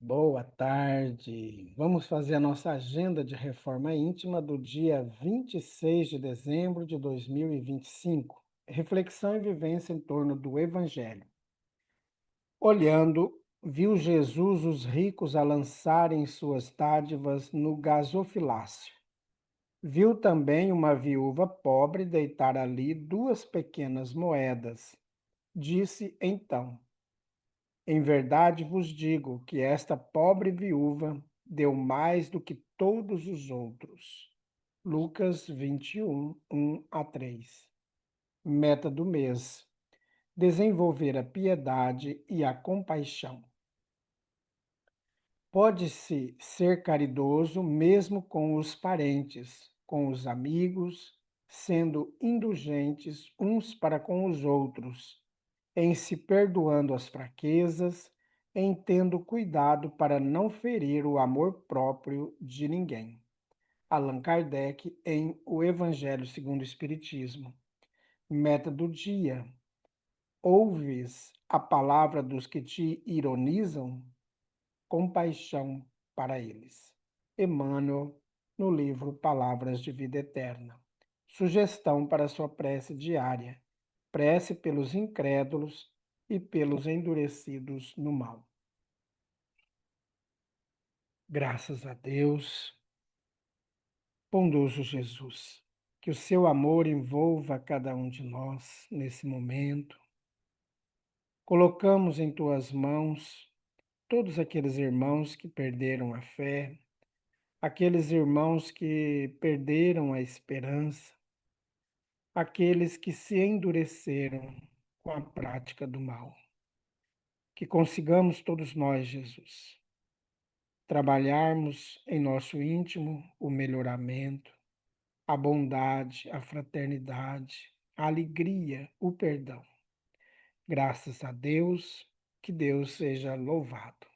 Boa tarde. Vamos fazer a nossa agenda de reforma íntima do dia 26 de dezembro de 2025. Reflexão e vivência em torno do Evangelho. Olhando, viu Jesus os ricos a lançarem suas dádivas no gasofilácio. Viu também uma viúva pobre deitar ali 2 pequenas moedas. Disse então: Em verdade vos digo que esta pobre viúva deu mais do que todos os outros. Lucas 21, 1-3. Meta do mês: desenvolver a piedade e a compaixão. Pode-se ser caridoso mesmo com os parentes, com os amigos, sendo indulgentes uns para com os outros, em se perdoando as fraquezas, em tendo cuidado para não ferir o amor próprio de ninguém. Allan Kardec, em O Evangelho segundo o Espiritismo. Meta do dia: ouves a palavra dos que te ironizam? Compaixão para eles. Emmanuel, no livro Palavras de Vida Eterna. Sugestão para sua prece diária: prece pelos incrédulos e pelos endurecidos no mal. Graças a Deus, bondoso Jesus, que o seu amor envolva cada um de nós nesse momento. Colocamos em tuas mãos todos aqueles irmãos que perderam a fé, aqueles irmãos que perderam a esperança, aqueles que se endureceram com a prática do mal. Que consigamos todos nós, Jesus, trabalharmos em nosso íntimo o melhoramento, a bondade, a fraternidade, a alegria, o perdão. Graças a Deus, que Deus seja louvado.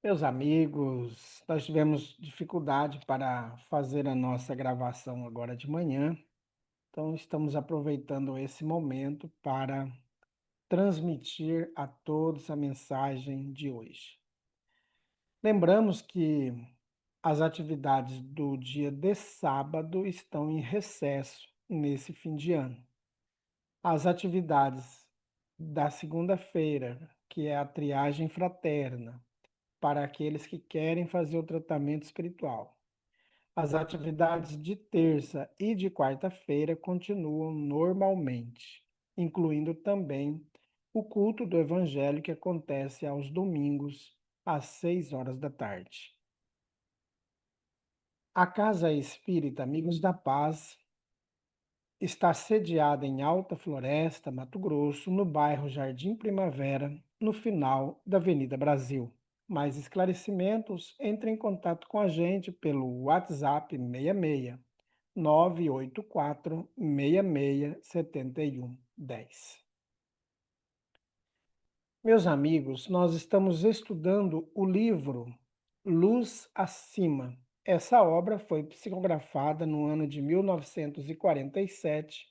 Meus amigos, nós tivemos dificuldade para fazer a nossa gravação agora de manhã, então estamos aproveitando esse momento para transmitir a todos a mensagem de hoje. Lembramos que as atividades do dia de sábado estão em recesso nesse fim de ano. As atividades da segunda-feira, que é a triagem fraterna, para aqueles que querem fazer o tratamento espiritual. As atividades de terça e de quarta-feira continuam normalmente, incluindo também o culto do Evangelho que acontece aos domingos, às 6 horas da tarde. A Casa Espírita Amigos da Paz está sediada em Alta Floresta, Mato Grosso, no bairro Jardim Primavera, no final da Avenida Brasil. Mais esclarecimentos, entre em contato com a gente pelo WhatsApp 66 984 66 7110. Meus amigos, nós estamos estudando o livro Luz Acima. Essa obra foi psicografada no ano de 1947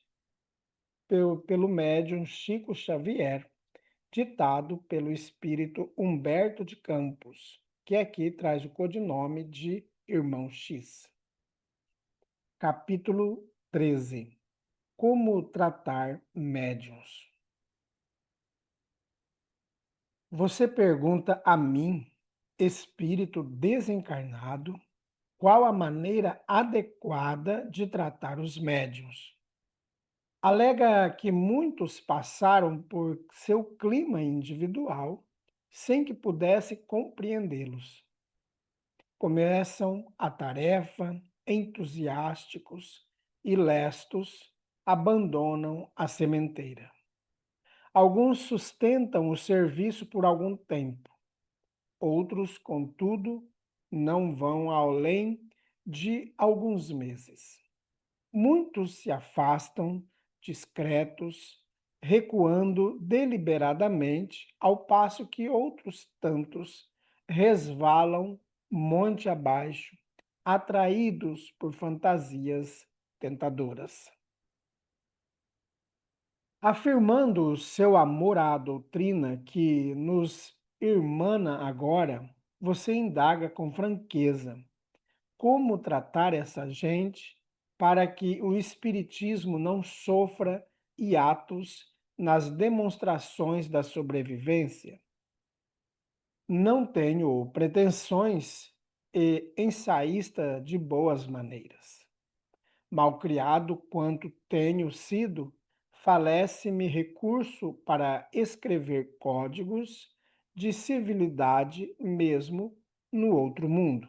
pelo médium Chico Xavier, ditado pelo espírito Humberto de Campos, que aqui traz o codinome de Irmão X. Capítulo 13. Como tratar médiuns? Você pergunta a mim, espírito desencarnado, qual a maneira adequada de tratar os médiuns. Alega que muitos passaram por seu clima individual sem que pudesse compreendê-los. Começam a tarefa entusiásticos e lestos, abandonam a sementeira. Alguns sustentam o serviço por algum tempo, outros, contudo, não vão além de alguns meses. Muitos se afastam, discretos, recuando deliberadamente, ao passo que outros tantos resvalam monte abaixo, atraídos por fantasias tentadoras. Afirmando seu amor à doutrina que nos irmana agora, você indaga com franqueza como tratar essa gente para que o Espiritismo não sofra hiatos nas demonstrações da sobrevivência. Não tenho pretensões e ensaísta de boas maneiras. Malcriado quanto tenho sido, falece-me recurso para escrever códigos de civilidade mesmo no outro mundo.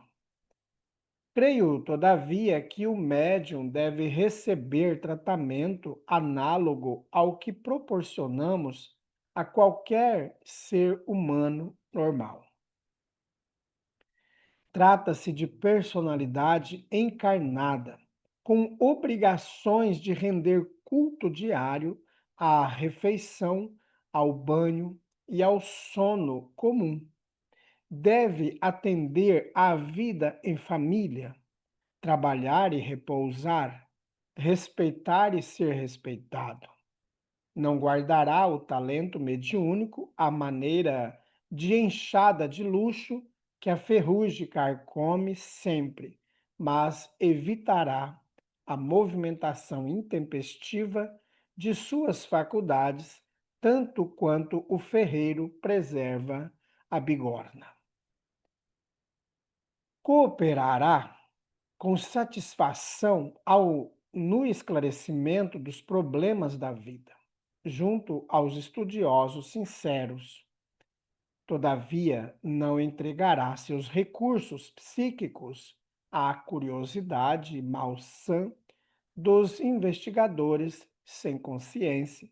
Creio, todavia, que o médium deve receber tratamento análogo ao que proporcionamos a qualquer ser humano normal. Trata-se de personalidade encarnada, com obrigações de render culto diário à refeição, ao banho e ao sono comum. Deve atender à vida em família, trabalhar e repousar, respeitar e ser respeitado. Não guardará o talento mediúnico à maneira de enxada de luxo que a ferrugem carcome sempre, mas evitará a movimentação intempestiva de suas faculdades, tanto quanto o ferreiro preserva a bigorna. Cooperará com satisfação no esclarecimento dos problemas da vida, junto aos estudiosos sinceros. Todavia, não entregará seus recursos psíquicos à curiosidade malsã dos investigadores sem consciência,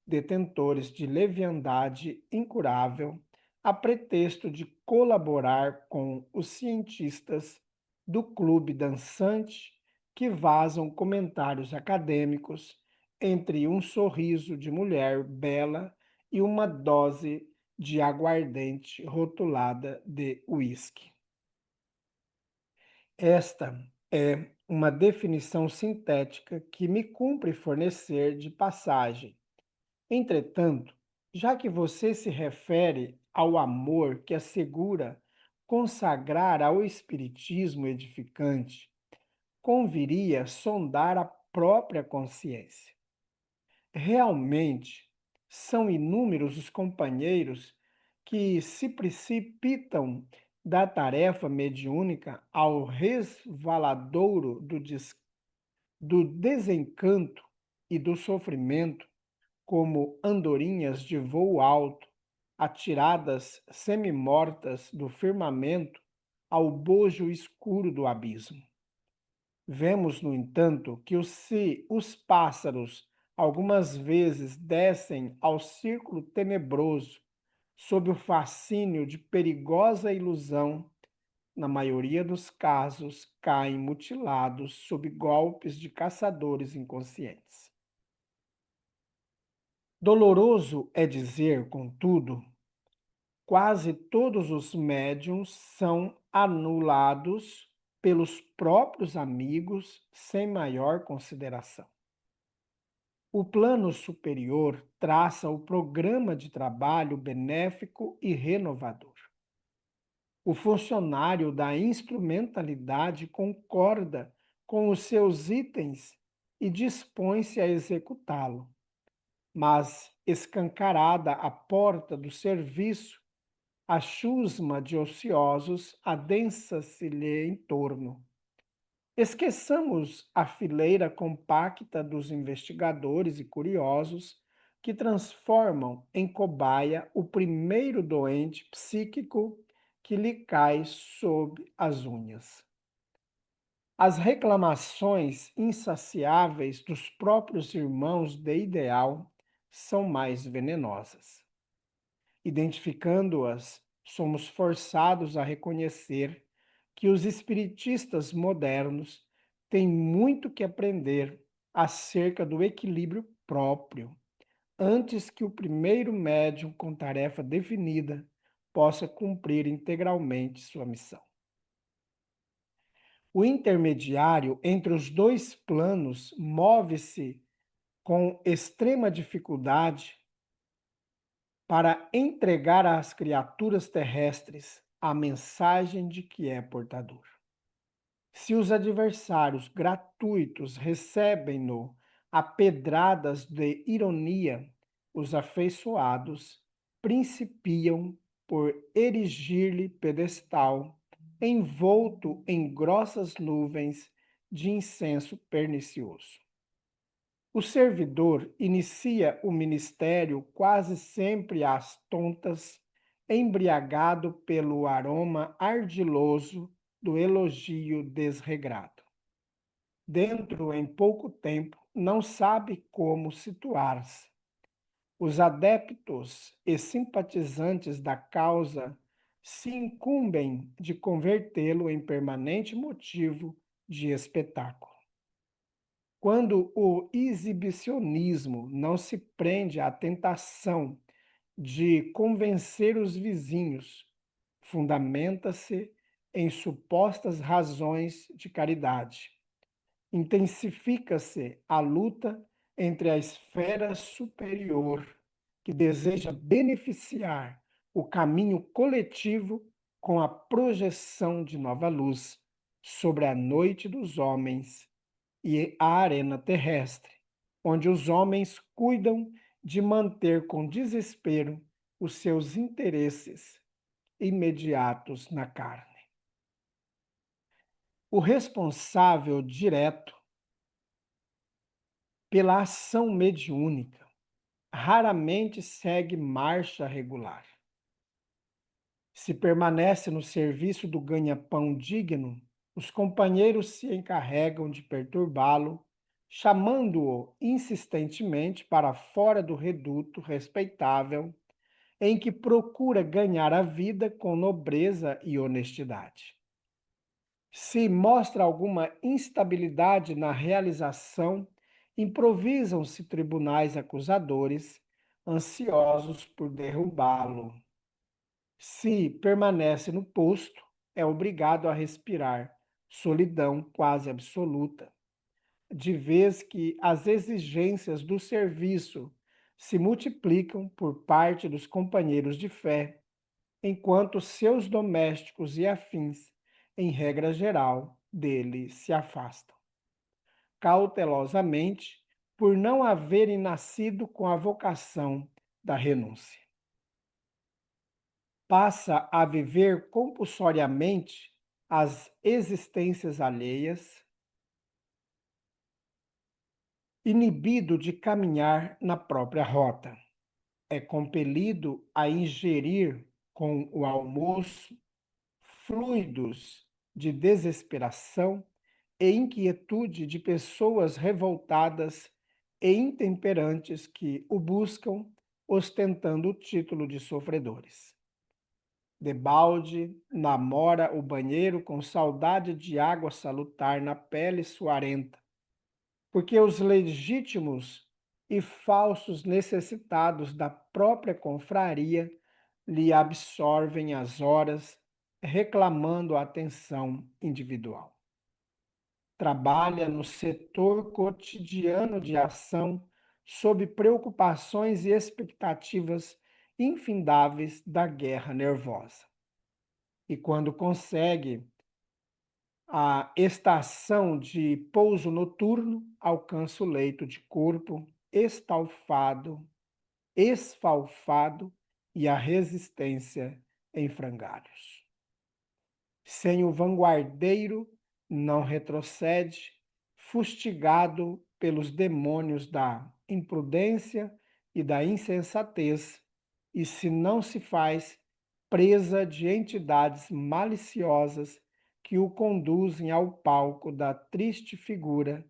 detentores de leviandade incurável, a pretexto de colaborar com os cientistas do clube dançante que vazam comentários acadêmicos entre um sorriso de mulher bela e uma dose de aguardente rotulada de uísque. Esta é uma definição sintética que me cumpre fornecer de passagem. Entretanto, já que você se refere ao amor que assegura consagrar ao espiritismo edificante, conviria sondar a própria consciência. Realmente, são inúmeros os companheiros que se precipitam da tarefa mediúnica ao resvaladouro do desencanto e do sofrimento, como andorinhas de voo alto, atiradas semi-mortas do firmamento ao bojo escuro do abismo. Vemos, no entanto, que se os pássaros algumas vezes descem ao círculo tenebroso sob o fascínio de perigosa ilusão, na maioria dos casos caem mutilados sob golpes de caçadores inconscientes. Doloroso é dizer, contudo, quase todos os médiuns são anulados pelos próprios amigos sem maior consideração. O plano superior traça o programa de trabalho benéfico e renovador. O funcionário da instrumentalidade concorda com os seus itens e dispõe-se a executá-lo, mas escancarada a porta do serviço, a chusma de ociosos adensa-se-lhe em torno. Esqueçamos a fileira compacta dos investigadores e curiosos que transformam em cobaia o primeiro doente psíquico que lhe cai sob as unhas. As reclamações insaciáveis dos próprios irmãos de ideal são mais venenosas. Identificando-as, somos forçados a reconhecer que os espiritistas modernos têm muito que aprender acerca do equilíbrio próprio, antes que o primeiro médium com tarefa definida possa cumprir integralmente sua missão. O intermediário entre os dois planos move-se com extrema dificuldade para entregar às criaturas terrestres a mensagem de que é portador. Se os adversários gratuitos recebem-no a pedradas de ironia, os afeiçoados principiam por erigir-lhe pedestal, envolto em grossas nuvens de incenso pernicioso. O servidor inicia o ministério quase sempre às tontas, embriagado pelo aroma ardiloso do elogio desregrado. Dentro em pouco tempo, não sabe como situar-se. Os adeptos e simpatizantes da causa se incumbem de convertê-lo em permanente motivo de espetáculo. Quando o exibicionismo não se prende à tentação de convencer os vizinhos, fundamenta-se em supostas razões de caridade. Intensifica-se a luta entre a esfera superior, que deseja beneficiar o caminho coletivo com a projeção de nova luz sobre a noite dos homens, e a arena terrestre, onde os homens cuidam de manter com desespero os seus interesses imediatos na carne. O responsável direto pela ação mediúnica raramente segue marcha regular. Se permanece no serviço do ganha-pão digno, os companheiros se encarregam de perturbá-lo, chamando-o insistentemente para fora do reduto respeitável em que procura ganhar a vida com nobreza e honestidade. Se mostra alguma instabilidade na realização, improvisam-se tribunais acusadores, ansiosos por derrubá-lo. Se permanece no posto, é obrigado a respirar solidão quase absoluta, de vez que as exigências do serviço se multiplicam por parte dos companheiros de fé, enquanto seus domésticos e afins, em regra geral, dele se afastam. Cautelosamente, por não haverem nascido com a vocação da renúncia. Passa a viver compulsoriamente as existências alheias, inibido de caminhar na própria rota. É compelido a ingerir com o almoço fluidos de desesperação e inquietude de pessoas revoltadas e intemperantes que o buscam, ostentando o título de sofredores. Debalde namora o banheiro com saudade de água salutar na pele suarenta, porque os legítimos e falsos necessitados da própria confraria lhe absorvem as horas, reclamando a atenção individual. Trabalha no setor cotidiano de ação sob preocupações e expectativas infindáveis da guerra nervosa. E quando consegue a estação de pouso noturno, alcança o leito de corpo estalfado, esfalfado e a resistência em frangalhos. Sem o vanguardeiro, não retrocede, fustigado pelos demônios da imprudência e da insensatez, e se não se faz presa de entidades maliciosas que o conduzem ao palco da triste figura,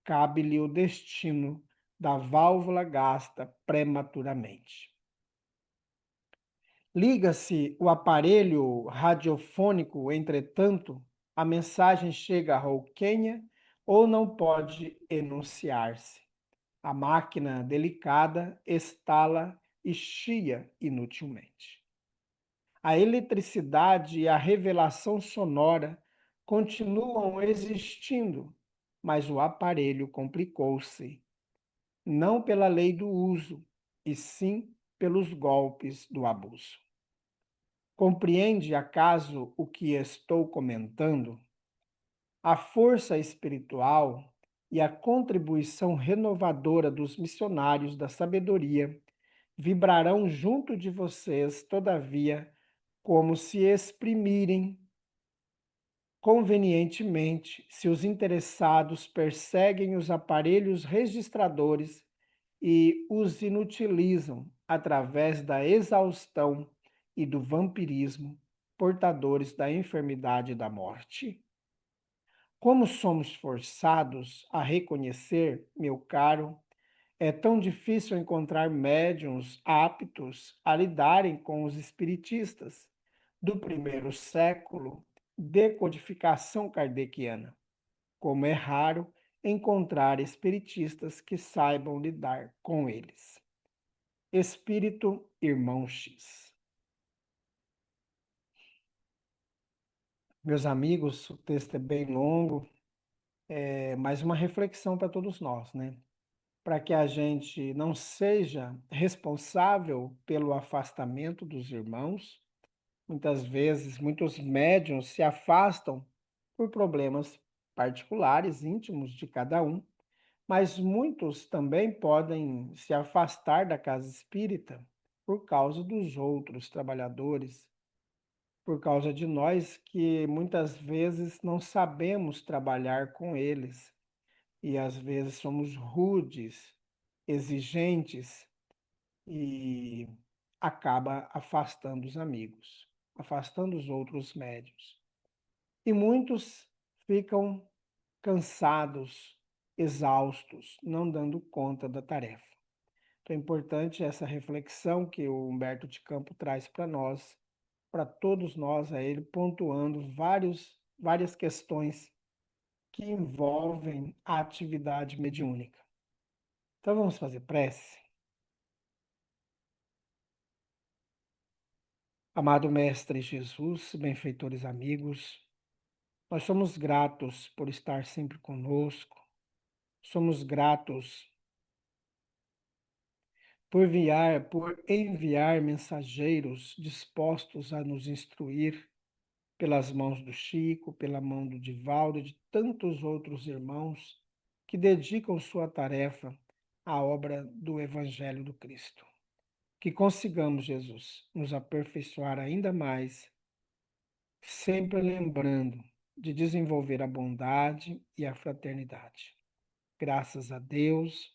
cabe-lhe o destino da válvula gasta prematuramente. Liga-se o aparelho radiofônico, entretanto, a mensagem chega rouquenha ou não pode enunciar-se. A máquina delicada estala e chia inutilmente. A eletricidade e a revelação sonora continuam existindo, mas o aparelho complicou-se, não pela lei do uso, e sim pelos golpes do abuso. Compreende acaso o que estou comentando? A força espiritual e a contribuição renovadora dos missionários da sabedoria vibrarão junto de vocês, todavia, como se exprimirem convenientemente se os interessados perseguem os aparelhos registradores e os inutilizam através da exaustão e do vampirismo, portadores da enfermidade e da morte. Como somos forçados a reconhecer, meu caro, é tão difícil encontrar médiuns aptos a lidarem com os espiritistas do primeiro século de codificação kardeciana, como é raro encontrar espiritistas que saibam lidar com eles. Espírito Irmão X. Meus amigos, o texto é bem longo, é mais uma reflexão para todos nós, né? Para que a gente não seja responsável pelo afastamento dos irmãos. Muitas vezes, muitos médiuns se afastam por problemas particulares, íntimos de cada um, mas muitos também podem se afastar da casa espírita por causa dos outros trabalhadores, por causa de nós que muitas vezes não sabemos trabalhar com eles e às vezes somos rudes, exigentes e acaba afastando os amigos, afastando os outros médios. E muitos ficam cansados, exaustos, não dando conta da tarefa. Então é importante essa reflexão que o Humberto de Campos traz para nós, para todos nós, a ele pontuando várias questões que envolvem a atividade mediúnica. Então vamos fazer prece? Amado Mestre Jesus, benfeitores amigos, nós somos gratos por estar sempre conosco, somos gratos por enviar mensageiros dispostos a nos instruir pelas mãos do Chico, pela mão do Divaldo e de tantos outros irmãos que dedicam sua tarefa à obra do Evangelho do Cristo. Que consigamos, Jesus, nos aperfeiçoar ainda mais, sempre lembrando de desenvolver a bondade e a fraternidade. Graças a Deus,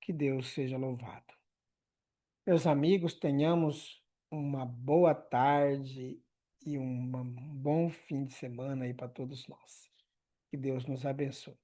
que Deus seja louvado. Meus amigos, tenhamos uma boa tarde e um bom fim de semana aí para todos nós. Que Deus nos abençoe.